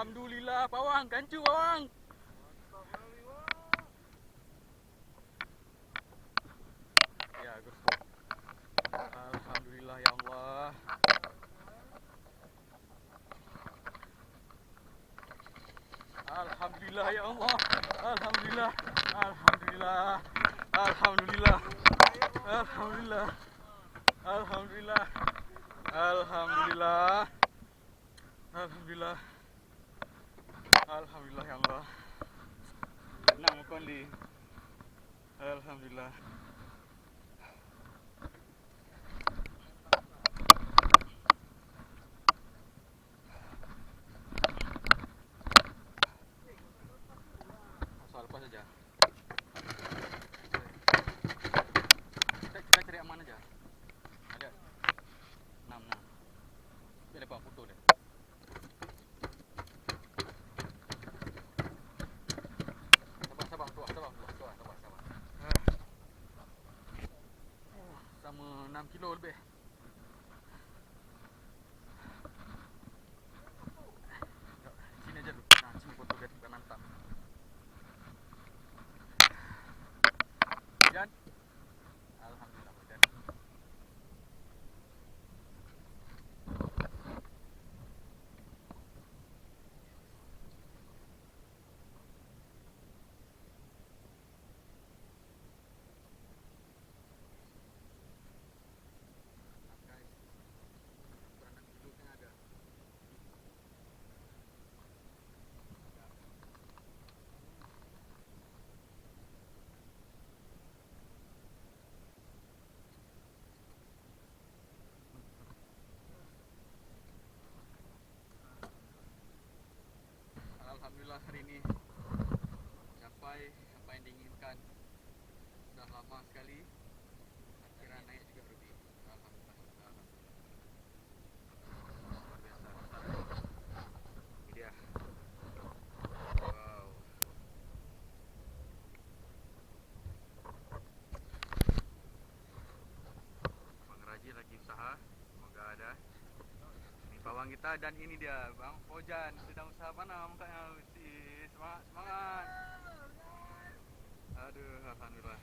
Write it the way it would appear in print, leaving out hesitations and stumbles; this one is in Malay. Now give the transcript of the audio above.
Alhamdulillah, pawang, kancu pawang. Ya, Gusti. Alhamdulillah ya Allah. Alhamdulillah ya Allah. Alhamdulillah. Alhamdulillah. Alhamdulillah. Alhamdulillah. Alhamdulillah. Alhamdulillah. Alhamdulillah. Alhamdulillah ya Allah. Nak makan di. Alhamdulillah. Soal lepas saja. Kita cari aman aja. Ada 6. Biar lepas foto dia. Sabar, sabar. Sama 6 kilo lebih. Sini aja dulu. Nah, sini foto dia bukan mantap. Hujan. Alhamdulillah hujan. Alhamdulillah hari ini capai apa yang diinginkan. Sudah lama sekali. Kira naik juga Ruby. Alhamdulillah. Luar biasa. Ini dia. Wow. Bang Raji lagi usaha. Semoga ada. Ini pawang kita dan ini dia Bang Fojan sedang usaha mana mukanya. Semangat. Aduh, alhamdulillah.